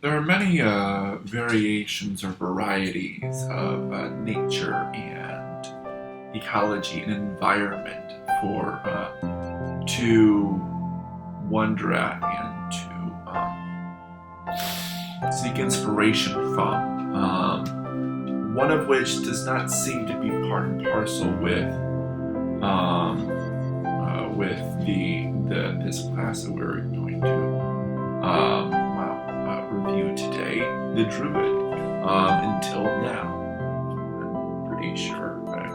There are many variations or varieties of nature and ecology and environment to wonder at and to seek inspiration from. One of which does not seem to be part and parcel with this class that we're going to review today, the Druid. Until now, I'm pretty sure I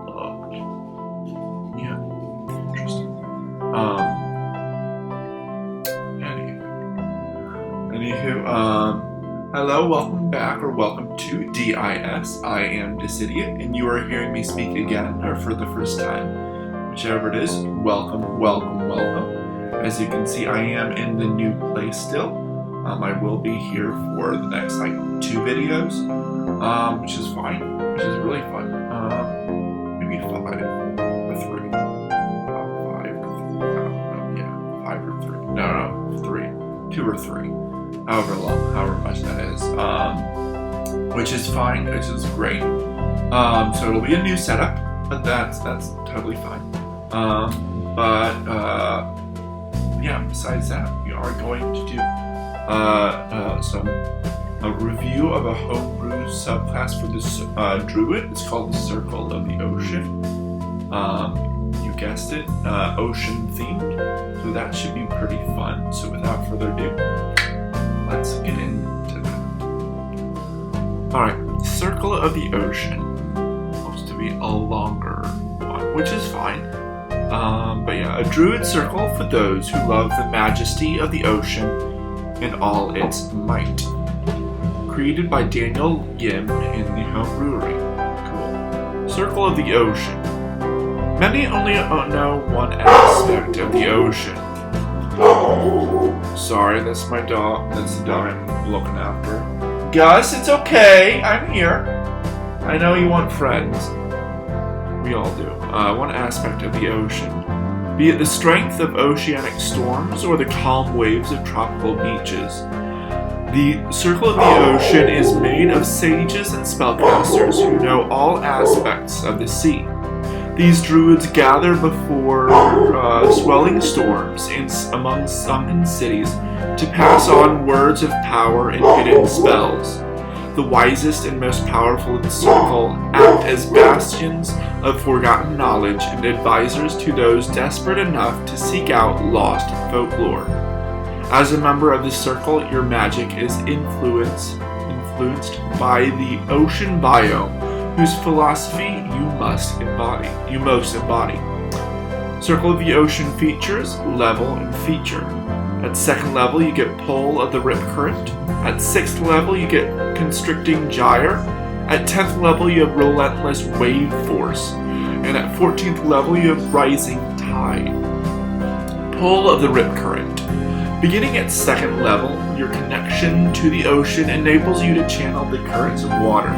looked. Yeah, interesting. Anywho, hello, welcome back, or welcome to DIS. I am Decidia, and you are hearing me speak again, or for the first time, whichever it is. Welcome, welcome, welcome. As you can see, I am in the new place still. I will be here for the next 2 videos, which is fine, which is really fun. Maybe 5 or 3. 5 or 3. No, 3. 2 or 3. However much that is. Which is fine, which is great. So it'll be a new setup, but that's totally fine. Besides that, we are going to do a review of a homebrew subclass for this Druid. It's called the Circle of the Ocean. You guessed it, ocean themed. So that should be pretty fun. So without further ado, let's get into that. Alright, Circle of the Ocean. Supposed to be a longer one, which is fine. A Druid circle for those who love the majesty of the ocean in all its might. Created by Daniel Yim in the Homebrew. Cool. Circle of the Ocean. Many only know one aspect of the ocean. Sorry, that's my dog. That's the dog I'm looking after. Gus, it's okay. I'm here. I know you want friends. We all do. One aspect of the ocean. Be it the strength of oceanic storms or the calm waves of tropical beaches. The Circle of the Ocean is made of sages and spellcasters who know all aspects of the sea. These druids gather before swelling storms among sunken cities to pass on words of power and hidden spells. The wisest and most powerful in the circle act as bastions of forgotten knowledge and advisors to those desperate enough to seek out lost folklore. As a member of the circle, your magic is influenced by the ocean biome, whose philosophy you most embody. Circle of the Ocean features, level, and feature. At 2nd level, you get Pull of the Rip Current. At 6th level, you get Constricting Gyre. At 10th level, you have Relentless Wave Force. And at 14th level, you have Rising Tide. Pull of the Rip Current. Beginning at 2nd level, your connection to the ocean enables you to channel the currents of water.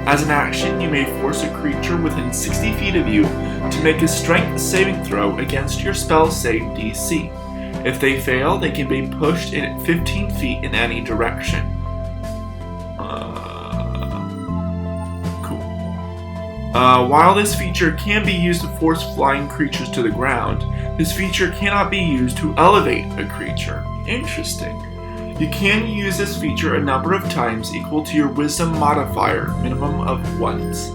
As an action, you may force a creature within 60 feet of you to make a strength saving throw against your spell save DC. If they fail, they can be pushed in at 15 feet in any direction. Cool. While this feature can be used to force flying creatures to the ground, this feature cannot be used to elevate a creature. Interesting. You can use this feature a number of times equal to your Wisdom modifier, minimum of once.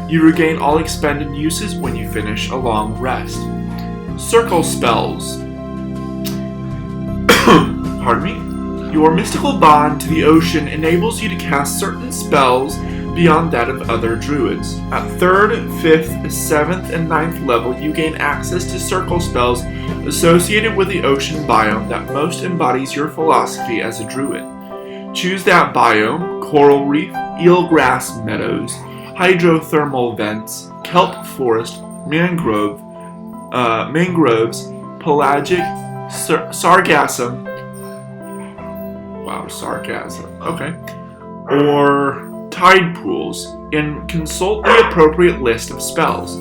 You regain all expended uses when you finish a long rest. Circle spells. Pardon me? Your mystical bond to the ocean enables you to cast certain spells beyond that of other druids. At 3rd, 5th, 7th, and 9th level, you gain access to circle spells associated with the ocean biome that most embodies your philosophy as a druid. Choose that biome: coral reef, eelgrass meadows, hydrothermal vents, kelp forest, mangroves, pelagic, sargassum. Wow, sarcasm. Okay. Or tide pools, and consult the appropriate list of spells.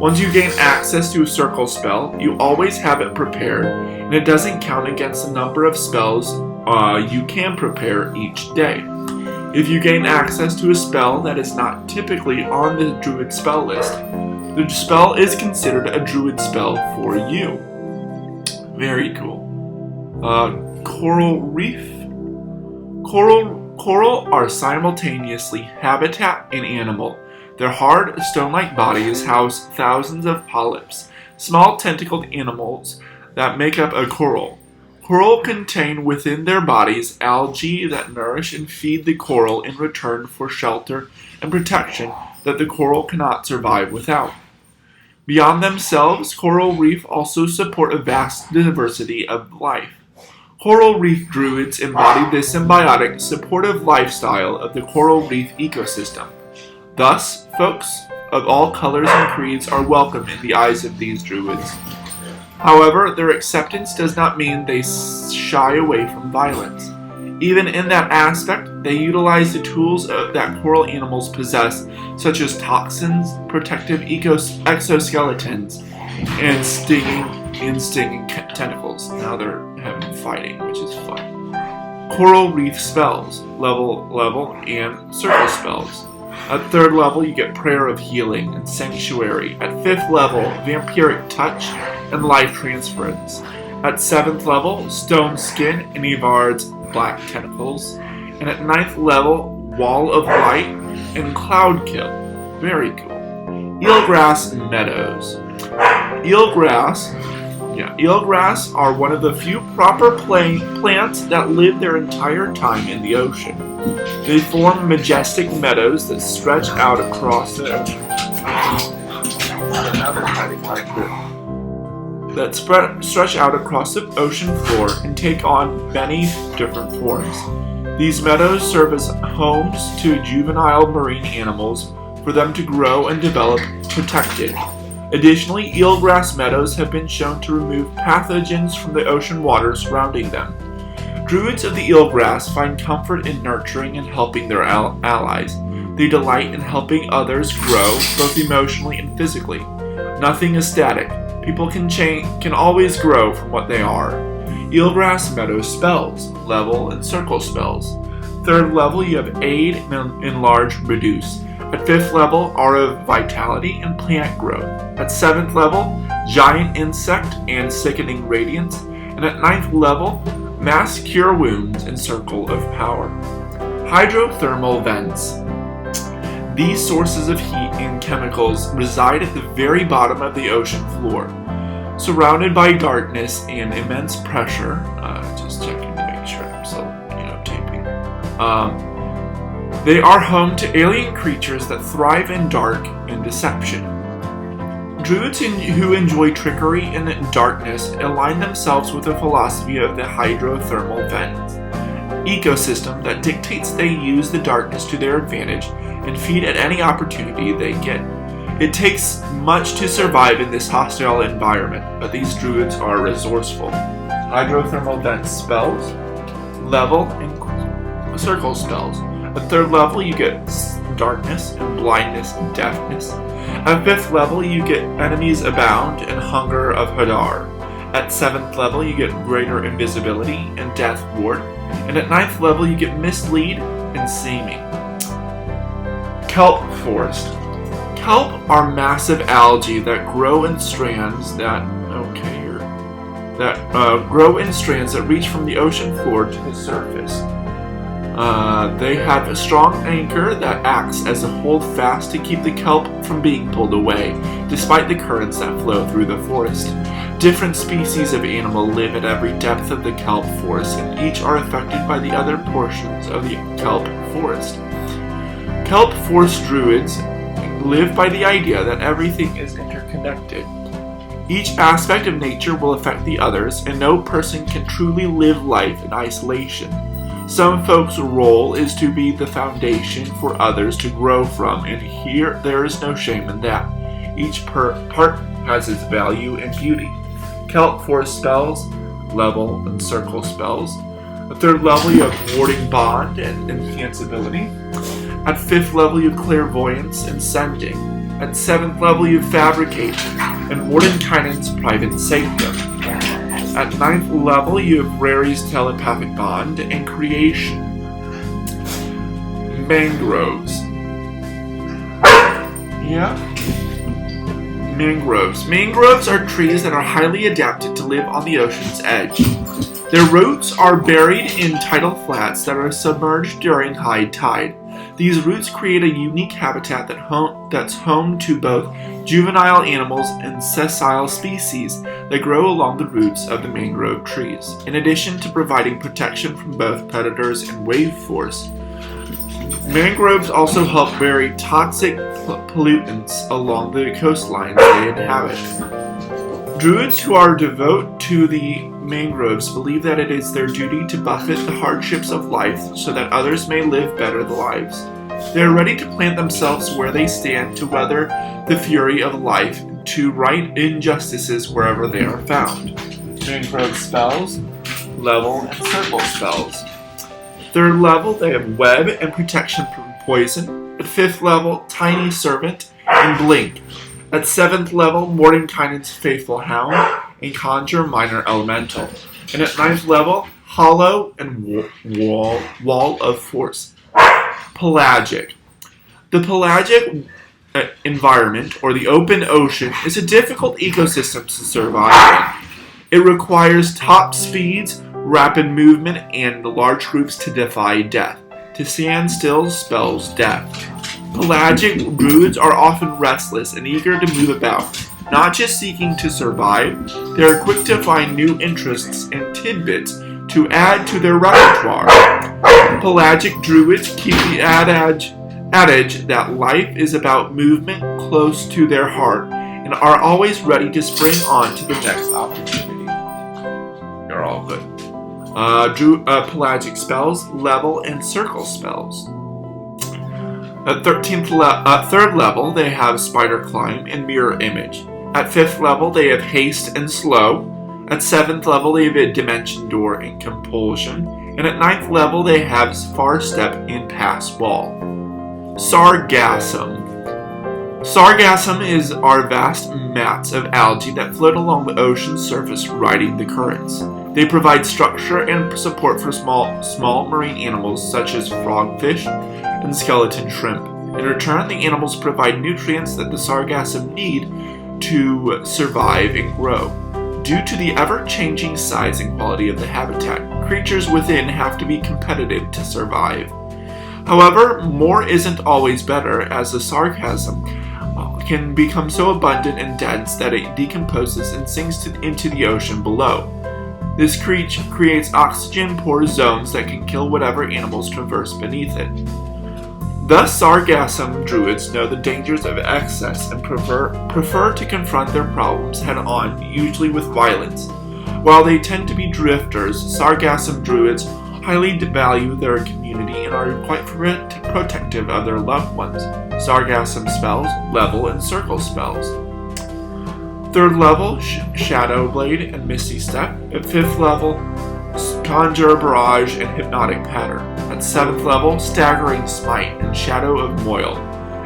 Once you gain access to a circle spell, you always have it prepared, and it doesn't count against the number of spells you can prepare each day. If you gain access to a spell that is not typically on the Druid spell list, the spell is considered a Druid spell for you. Very cool. Coral Reef. Coral are simultaneously habitat and animal. Their hard, stone-like bodies house thousands of polyps, small tentacled animals that make up a coral. Coral contain within their bodies algae that nourish and feed the coral in return for shelter and protection that the coral cannot survive without. Beyond themselves, coral reef also support a vast diversity of life. Coral reef druids embody the symbiotic, supportive lifestyle of the coral reef ecosystem. Thus, folks of all colors and creeds are welcome in the eyes of these druids. However, their acceptance does not mean they shy away from violence. Even in that aspect, they utilize the tools that coral animals possess, such as toxins, protective exoskeletons, and stinging tentacles. Now they're having fighting, which is fun. Coral reef spells, level, and circle spells. At 3rd level, you get Prayer of Healing and Sanctuary. At 5th level, Vampiric Touch and Life Transference. At 7th level, Stone Skin and Evard's Black Tentacles. And at 9th level, Wall of Light and Cloud Kill. Very cool. Eelgrass Meadows. Eelgrass are one of the few proper plants that live their entire time in the ocean. They form majestic meadows that stretch out across the ocean. Stretch out across the ocean floor and take on many different forms. These meadows serve as homes to juvenile marine animals for them to grow and develop protected. Additionally, eelgrass meadows have been shown to remove pathogens from the ocean water surrounding them. Druids of the eelgrass find comfort in nurturing and helping their allies. They delight in helping others grow, both emotionally and physically. Nothing is static. People can always grow from what they are. Eelgrass meadow spells, level, and circle spells. 3rd level, you have Aid, Enlarge, Reduce. At 5th level, Aura of Vitality and Plant Growth. At 7th level, Giant Insect and Sickening Radiance. And at 9th level, Mass Cure Wounds and Circle of Power. Hydrothermal Vents. These sources of heat and chemicals reside at the very bottom of the ocean floor. Surrounded by darkness and immense pressure, just checking to make sure I'm still, taping. They are home to alien creatures that thrive in dark and deception. Druids who enjoy trickery and darkness align themselves with the philosophy of the hydrothermal vent ecosystem that dictates they use the darkness to their advantage and feed at any opportunity they get. It takes much to survive in this hostile environment, but these druids are resourceful. Hydrothermal vent spells, level, and circle spells. At 3rd level, you get darkness and blindness and deafness. At 5th level, you get Enemies Abound and Hunger of Hadar. At 7th level, you get Greater Invisibility and Death Ward. And at 9th level, you get Mislead and Seeming. Kelp Forest. Kelp are massive algae that grow in strands that reach from the ocean floor to the surface. They have a strong anchor that acts as a holdfast to keep the kelp from being pulled away, despite the currents that flow through the forest. Different species of animal live at every depth of the kelp forest, and each are affected by the other portions of the kelp forest. Kelp forest druids live by the idea that everything is interconnected. Each aspect of nature will affect the others, and no person can truly live life in isolation. Some folks' role is to be the foundation for others to grow from, and here there is no shame in that. Each part has its value and beauty. Kelp Forest spells, level, and circle spells. At 3rd level, you have Warding Bond and Enhanceability. At 5th level, you have Clairvoyance and Sending. At 7th level, you have Fabricate and Wardenkinen's Private Sanctum. At 9th level, you have Rary's telepathic bond and creation. Mangroves. Yeah. Mangroves. Mangroves are trees that are highly adapted to live on the ocean's edge. Their roots are buried in tidal flats that are submerged during high tide. These roots create a unique habitat that's home to both juvenile animals and sessile species that grow along the roots of the mangrove trees, in addition to providing protection from both predators and wave force. Mangroves also help bury toxic pollutants along the coastlines they inhabit. Druids who are devout to the mangroves believe that it is their duty to buffet the hardships of life so that others may live better lives. They are ready to plant themselves where they stand to weather the fury of life, to right injustices wherever they are found. Mangrove spells, level, and circle spells. 3rd level, they have Web and Protection from Poison. At 5th level, Tiny Servant and Blink. At 7th level, Mordenkainen's Faithful Hound and Conjure Minor Elemental. And at 9th level, Hollow and Wall of Force. Pelagic. The pelagic environment, or the open ocean, is a difficult ecosystem to survive in. It requires top speeds, rapid movement, and large groups to defy death. To stand still spells death. Pelagic druids are often restless and eager to move about, not just seeking to survive. They are quick to find new interests and tidbits to add to their repertoire. Pelagic druids keep the adage that life is about movement close to their heart and are always ready to spring on to the next opportunity. You're all good. Pelagic spells, level, and circle spells. At 3rd level, they have Spider Climb and Mirror Image. At 5th level, they have Haste and Slow. At 7th level, they have a Dimension Door and Compulsion. And at 9th level, they have Far Step and Pass Wall. Sargassum. Sargassum are vast mats of algae that float along the ocean's surface, riding the currents. They provide structure and support for small marine animals such as frogfish and skeleton shrimp. In return, the animals provide nutrients that the sargassum need to survive and grow. Due to the ever-changing size and quality of the habitat, creatures within have to be competitive to survive. However, more isn't always better, as the sargassum can become so abundant and dense that it decomposes and sinks into the ocean below. This creates oxygen-poor zones that can kill whatever animals traverse beneath it. Thus, Sargassum druids know the dangers of excess and prefer to confront their problems head-on, usually with violence. While they tend to be drifters, Sargassum druids highly value their community and are quite protective of their loved ones. Sargassum spells, level, and circle spells. 3rd level, Shadow Blade and Misty Step. At 5th level, Conjure Barrage and Hypnotic Pattern. At 7th level, Staggering Smite and Shadow of Moil.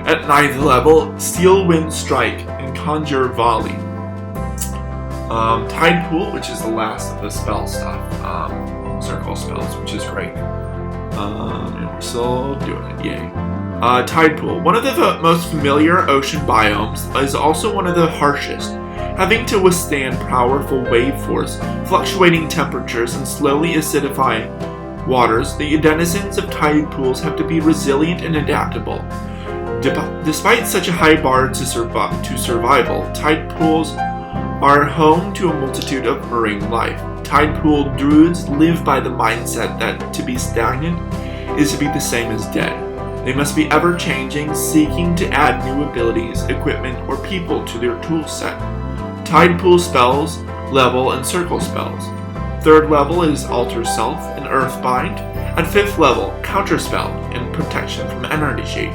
At 9th level, Steel Wind Strike and Conjure Volley. Tidepool, which is the last of the spell stuff. Circle spells, which is great. And we're still doing it, yay. Tidepool. One of the most familiar ocean biomes is also one of the harshest. Having to withstand powerful wave force, fluctuating temperatures, and slowly acidifying waters, the denizens of tide pools have to be resilient and adaptable. Despite such a high bar to survival, tide pools are home to a multitude of marine life. Tide pool druids live by the mindset that to be stagnant is to be the same as dead. They must be ever-changing, seeking to add new abilities, equipment, or people to their tool set. Tidepool spells, level, and circle spells. 3rd level is Alter Self and Earthbind. At 5th level, Counterspell and Protection from Energy.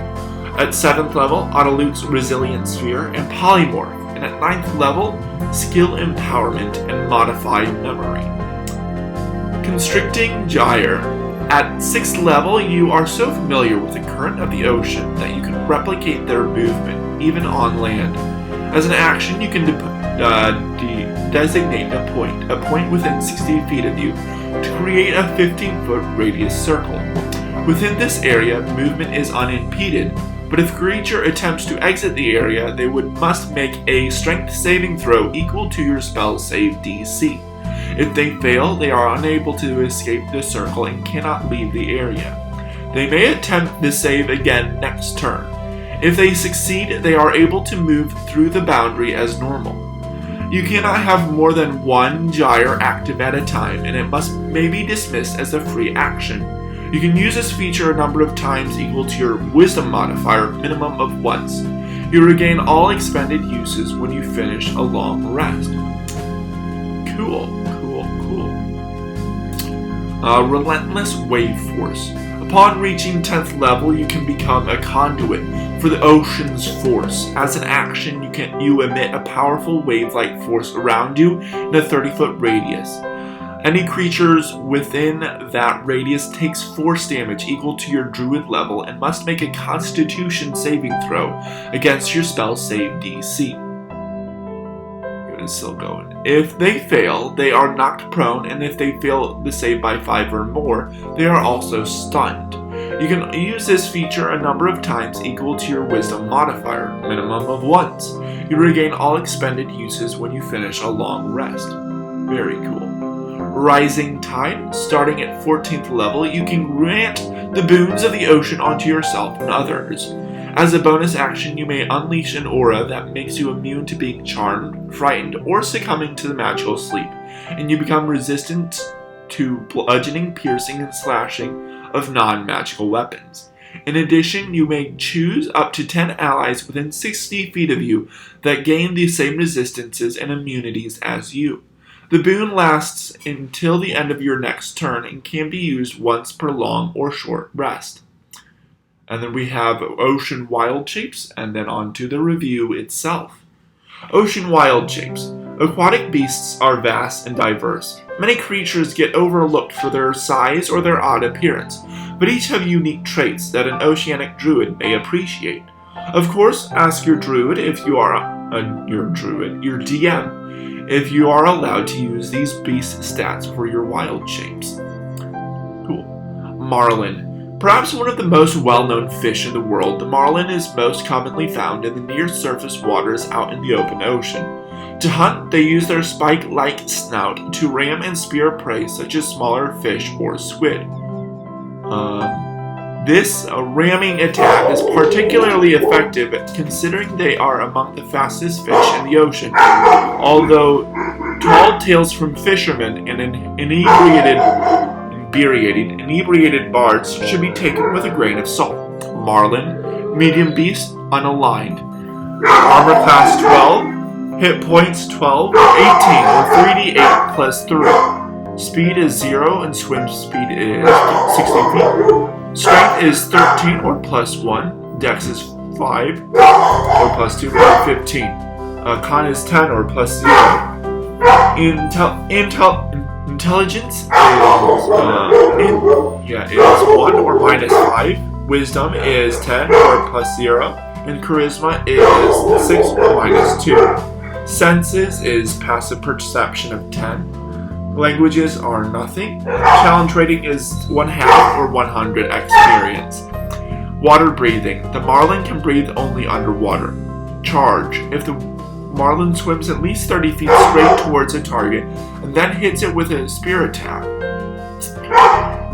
At 7th level, Autolute's Resilient Sphere and Polymorph. And at 9th level, Skill Empowerment and Modified Memory. Constricting Gyre. At 6th level, you are so familiar with the current of the ocean that you can replicate their movement, even on land. As an action, you can designate a point within 60 feet of you, to create a 15-foot radius circle. Within this area, movement is unimpeded, but if a creature attempts to exit the area, they must make a strength saving throw equal to your spell save DC. If they fail, they are unable to escape the circle and cannot leave the area. They may attempt the save again next turn. If they succeed, they are able to move through the boundary as normal. You cannot have more than one gyre active at a time, and it may be dismissed as a free action. You can use this feature a number of times equal to your wisdom modifier, minimum of once. You regain all expended uses when you finish a long rest. Cool. Relentless Wave Force. Upon reaching 10th level, you can become a conduit for the ocean's force. As an action, you emit a powerful wave-like force around you in a 30-foot radius. Any creatures within that radius takes force damage equal to your Druid level and must make a Constitution saving throw against your spell save DC. It is still going. If they fail, they are knocked prone, and if they fail the save by 5 or more, they are also stunned. You can use this feature a number of times equal to your wisdom modifier, minimum of once. You regain all expended uses when you finish a long rest. Very cool. Rising Tide. Starting at 14th level, you can grant the boons of the ocean onto yourself and others. As a bonus action, you may unleash an aura that makes you immune to being charmed, frightened, or succumbing to the magical sleep, and you become resistant to bludgeoning, piercing, and slashing of non-magical weapons. In addition, you may choose up to 10 allies within 60 feet of you that gain the same resistances and immunities as you. The boon lasts until the end of your next turn and can be used once per long or short rest. And then we have Ocean Wild Shapes, and then on to the review itself. Ocean Wild Shapes. Aquatic beasts are vast and diverse. Many creatures get overlooked for their size or their odd appearance, but each have unique traits that an oceanic druid may appreciate. Of course, ask your druid if you are your DM, if you are allowed to use these beast stats for your wild shapes. Cool. Marlin. Perhaps one of the most well-known fish in the world, the marlin is most commonly found in the near-surface waters out in the open ocean. To hunt, they use their spike-like snout to ram and spear prey such as smaller fish or squid. This ramming attack is particularly effective considering they are among the fastest fish in the ocean, although tall tales from fishermen and inebriated bards should be taken with a grain of salt. Marlin, medium beast, unaligned. Armor class 12, hit points 12 or 18 or 3d8 plus 3. Speed is 0 and swim speed is 60 feet. Strength is 13 or plus 1. Dex is 5 or plus 2 or 15. Con is 10 or plus 0. Intelligence is 1 or minus 5. Wisdom is 10 or plus 0. And charisma is 6 or minus 2. Senses is passive perception of 10. Languages are nothing. Challenge rating is 1/2 or 100 experience. Water breathing. The marlin can breathe only underwater. Charge. If the marlin swims at least 30 feet straight towards a target and then hits it with a spear attack,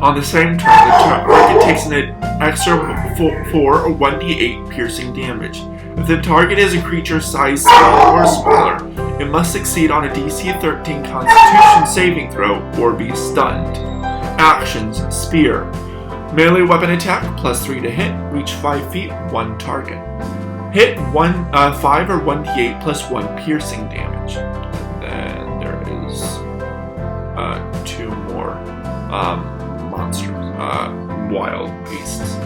on the same turn, the target takes an extra 4 or 1d8 piercing damage. If the target is a creature size small or smaller, it must succeed on a DC 13 Constitution saving throw or be stunned. Actions: Spear. Melee weapon attack, plus 3 to hit, reach 5 feet, 1 target. Hit 5 or 1d8 plus 1 piercing damage. And then there is 2 more monsters, wild beasts.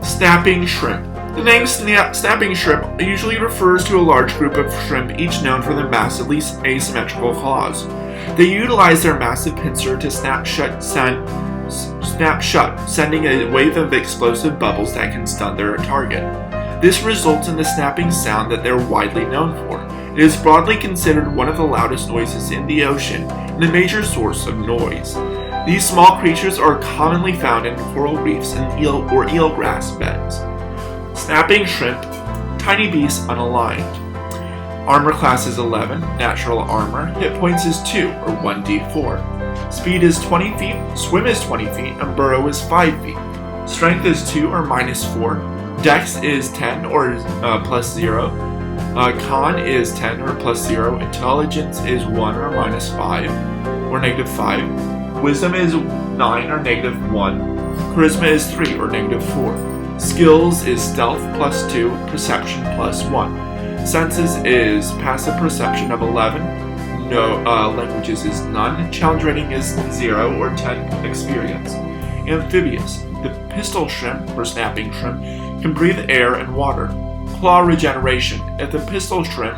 Snapping Shrimp. The name snapping shrimp usually refers to a large group of shrimp, each known for their massively asymmetrical claws. They utilize their massive pincer to snap shut, sending a wave of explosive bubbles that can stun their target. This results in the snapping sound that they're widely known for. It is broadly considered one of the loudest noises in the ocean and a major source of noise. These small creatures are commonly found in coral reefs and eelgrass beds. Snapping shrimp, tiny beasts unaligned. Armor class is 11, natural armor, hit points is 2 or 1d4. Speed is 20 feet, swim is 20 feet, and burrow is 5 feet. Strength is 2 or -4. Dex is 10 or +0. Con is 10 or +0. Intelligence is 1 or -5 or -5. Wisdom is 9 or -1. Charisma is 3 or -4. Skills is stealth +2, perception +1. Senses is passive perception of 11. No languages is none. Challenge rating is 0 or 10 experience. Amphibious. The pistol shrimp, or snapping shrimp, can breathe air and water. Claw regeneration. If the pistol shrimp,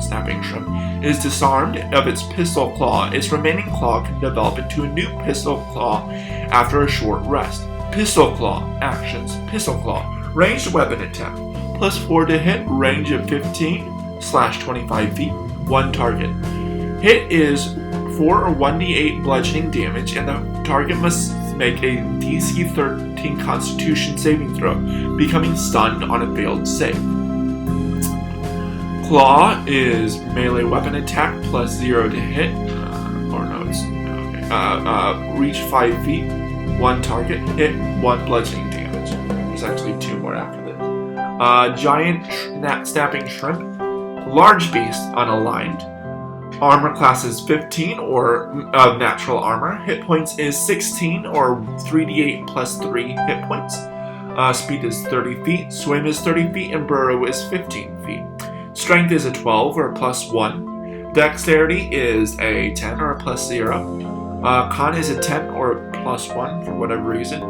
snapping shrimp, is disarmed of its pistol claw, its remaining claw can develop into a new pistol claw after a short rest. Pistol claw. Actions. Pistol claw. Ranged weapon attack. +4 to hit. Range of 15/25 feet. 1 target. Hit is 4 or 1d8 bludgeoning damage, and the target must make a DC 13 Constitution saving throw, becoming stunned on a failed save. Claw is melee weapon attack +0 to hit, reach 5 feet, 1 target, hit, 1 bludgeoning damage. There's actually 2 more after this. Giant snapping shrimp, large beast unaligned. Armor class is 15 or natural armor. Hit points is 16 or 3d8 +3 hit points. Speed is 30 feet. Swim is 30 feet. And burrow is 15 feet. Strength is a 12 or +1. Dexterity is a 10 or a +0. Con is a 10 or a +1 for whatever reason.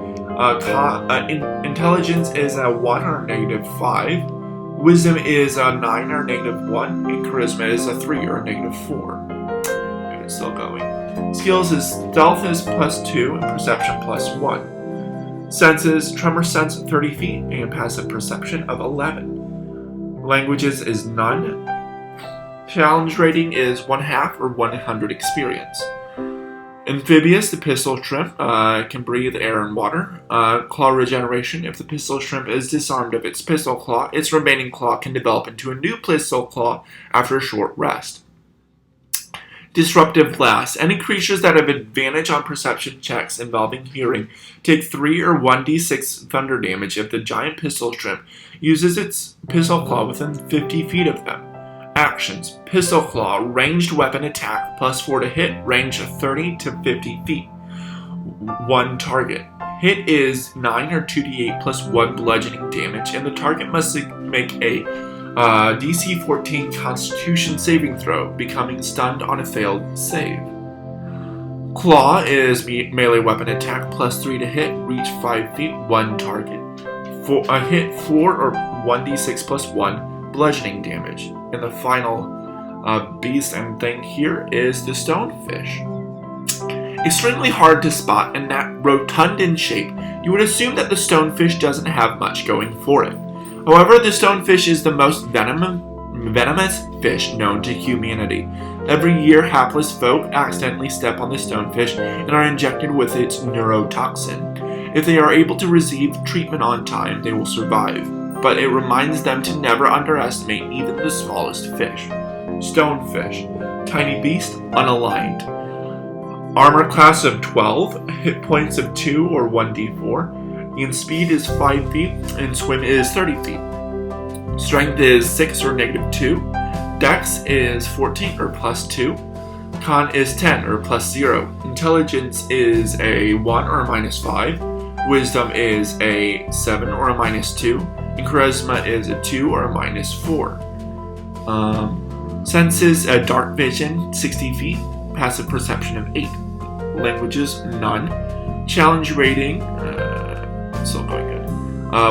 Intelligence is a 1 or -5. Wisdom is a 9 or -1, and Charisma is a 3 or -4. Okay, it's still going. Skills is Stealth is +2 and Perception +1. Senses, Tremor Sense 30 feet and Passive Perception of 11. Languages is none. Challenge rating is 1/2 or 100 experience. Amphibious, the pistol shrimp can breathe air and water. Claw regeneration. If the pistol shrimp is disarmed of its pistol claw, its remaining claw can develop into a new pistol claw after a short rest. Disruptive blast. Any creatures that have advantage on perception checks involving hearing take 3 or 1d6 thunder damage if the giant pistol shrimp uses its pistol claw within 50 feet of them. Actions. Pistol claw, ranged weapon attack, +4 to hit, range of 30 to 50 feet. 1 target. Hit is 9 or 2d8 +1 bludgeoning damage, and the target must make a DC 14 Constitution saving throw, becoming stunned on a failed save. Claw is melee weapon attack, +3 to hit, reach 5 feet, 1 target. For a hit, 4 or 1d6 +1 bludgeoning damage. And the final beast and thing here is the stonefish. Extremely hard to spot and that rotund in shape, you would assume that the stonefish doesn't have much going for it. However, the stonefish is the most venomous fish known to humanity. Every year, hapless folk accidentally step on the stonefish and are injected with its neurotoxin. If they are able to receive treatment on time, they will survive. But it reminds them to never underestimate even the smallest fish. Stonefish. Tiny beast, unaligned. Armor class of 12, hit points of 2 or 1d4, and speed is 5 feet, and swim is 30 feet. Strength is 6 or -2, Dex is 14 or +2, Con is 10 or +0, Intelligence is a 1 or a -5, Wisdom is a 7 or a -2, and Charisma is a 2 or a -4. Senses, dark vision, 60 feet, passive perception of 8. Languages, none. Challenge rating, still going good.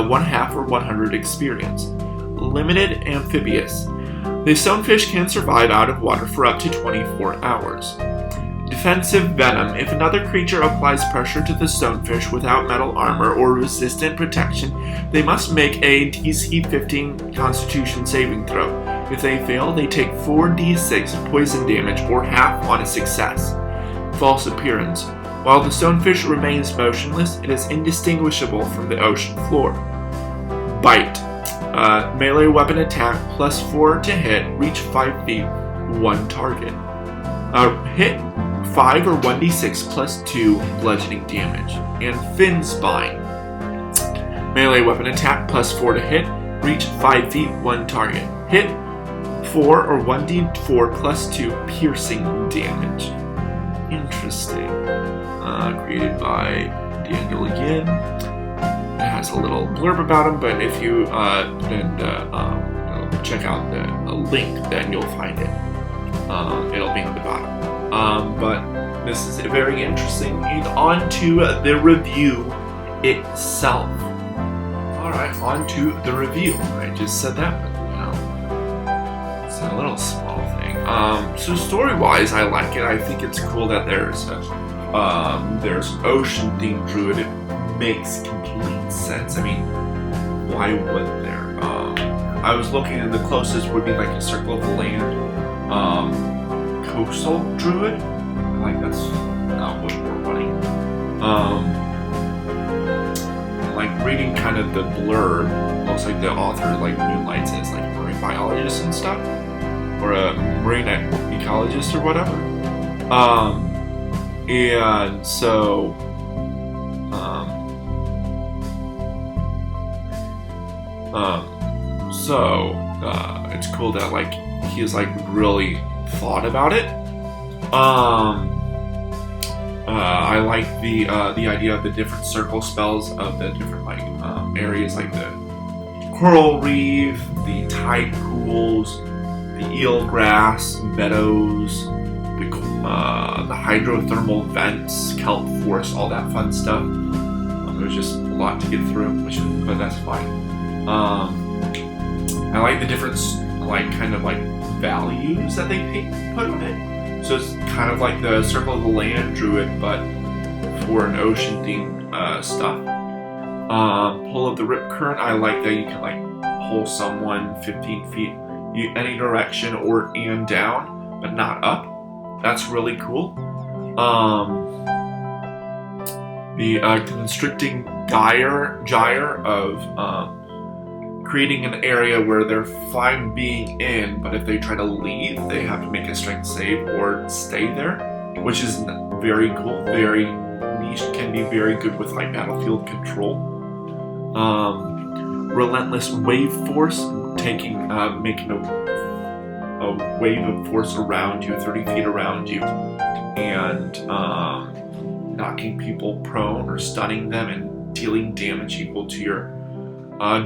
1/2 or 100 experience. Limited amphibious. The stonefish can survive out of water for up to 24 hours. Defensive Venom. If another creature applies pressure to the stonefish without metal armor or resistant protection, they must make a DC 15 Constitution saving throw. If they fail, they take 4d6 poison damage or half on a success. False Appearance. While the stonefish remains motionless, it is indistinguishable from the ocean floor. Bite. Melee weapon attack +4 to hit, reach 5 feet, 1 target. Hit 5 or 1d6 +2 bludgeoning damage. And Fin Spine. Melee weapon attack +4 to hit, reach 5 feet, 1 target. Hit 4 or 1d4 +2 piercing damage. Interesting. Created by Daniel again. It has a little blurb about him, but if you put in check out the link, then you'll find it. It'll be on the bottom. But this is very interesting. And on to the review itself. Alright, on to the review. I just said that, but it's a little small thing. So story-wise, I like it. I think it's cool that there's ocean-themed Druid. It makes complete sense. I mean, why wouldn't there? I was looking, and the closest would be like a Circle of the Land, coastal Druid. Like that's not what we're running. Like reading kind of the blurb, looks like the author like moonlights as like a marine biologist and stuff, or a marine ecologist or whatever. And so. It's cool that like he's like really thought about it. I like the idea of the different circle spells of the different like areas, like the coral reef, the tide pools, the eelgrass meadows, the hydrothermal vents, kelp forest, all that fun stuff. There's just a lot to get through, but that's fine. I like the different like kind of like values that they put on it. So it's kind of like the Circle of the Land Druid, but for an ocean themed stuff. Pull of the Rip Current. I like that you can like pull someone 15 feet any direction and down, but not up. That's really cool. The constricting gyre of creating an area where they're fine being in, but if they try to leave, they have to make a strength save or stay there, which is very cool, very niche, can be very good with like battlefield control. Relentless wave force, making a wave of force around you, 30 feet around you, and knocking people prone or stunning them and dealing damage equal to your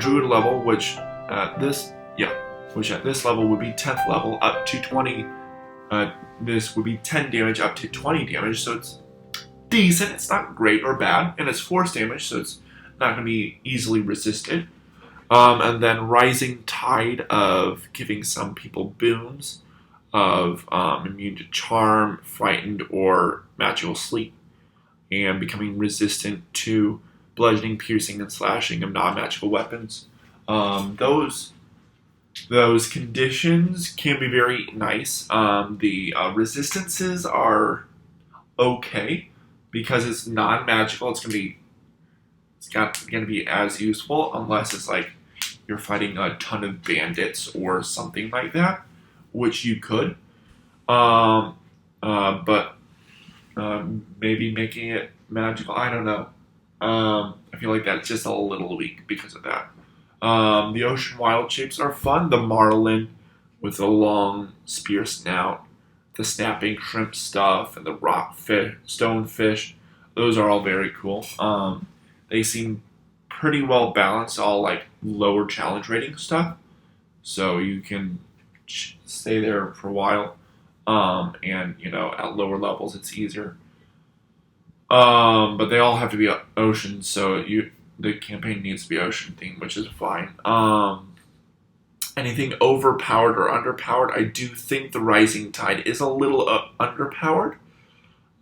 Druid level, which at this level would be 10th level up to 20. This would be 10 damage up to 20 damage, so it's decent. It's not great or bad, and it's force damage, so it's not going to be easily resisted. And then Rising Tide of giving some people boons of immune to charm, frightened, or magical sleep, and becoming resistant to bludgeoning, piercing, and slashing of non-magical weapons. Those conditions can be very nice. The resistances are okay because it's non-magical. It's going to be as useful unless it's like you're fighting a ton of bandits or something like that, which you could. But maybe making it magical, I don't know. I feel like that's just a little weak because of that. The ocean wild shapes are fun. The Marlin with the long spear snout, the snapping shrimp stuff, and the rockfish, stonefish. Those are all very cool. They seem pretty well balanced, all like lower challenge rating stuff. So you can stay there for a while. And at lower levels it's easier. But they all have to be ocean, so the campaign needs to be ocean themed, which is fine. Anything overpowered or underpowered, I do think the Rising Tide is a little underpowered.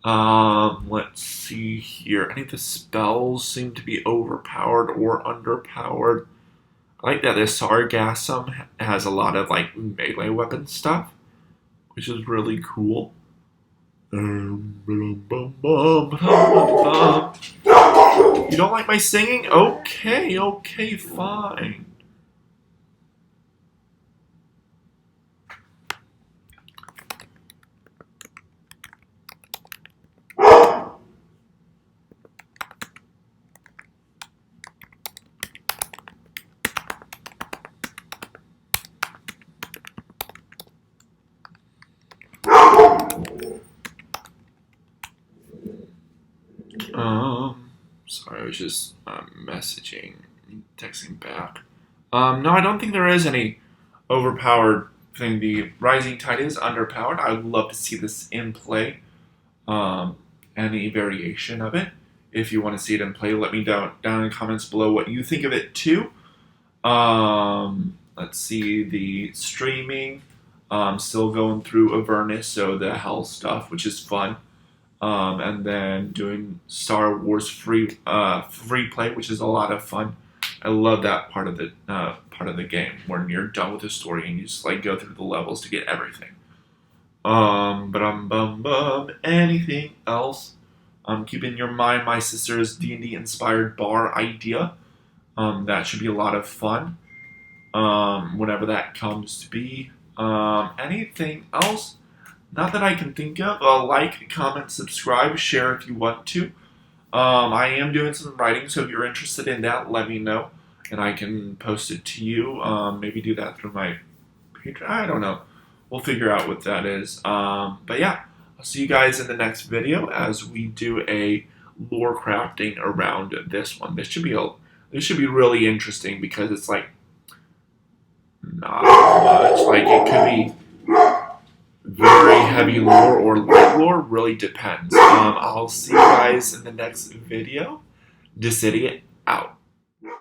Let's see here. Any of the spells seem to be overpowered or underpowered. I like that this Sargassum has a lot of like melee weapon stuff, which is really cool. You don't like my singing? Okay, fine. Sorry, I was just texting back. No, I don't think there is any overpowered thing. The Rising Tide is underpowered. I would love to see this in play. Any variation of it. If you want to see it in play, let me down in the comments below what you think of it too. Let's see the streaming. Still going through Avernus, so the hell stuff, which is fun. And then doing Star Wars free play, which is a lot of fun. I love that part of the game when you're done with the story and you just like go through the levels to get everything. Anything else? Keep in your mind my sister's D&D inspired bar idea. That should be a lot of fun. Whenever that comes to be. Anything else? Not that I can think of. Like, comment, subscribe, share if you want to. I am doing some writing, so if you're interested in that, let me know, and I can post it to you. Maybe do that through my page. I don't know. We'll figure out what that is. But yeah, I'll see you guys in the next video as we do a lore crafting around this one. This should be really interesting because it's like not much. Like it could be very heavy lore or light lore, really depends. I'll see you guys in the next video. Decidia out.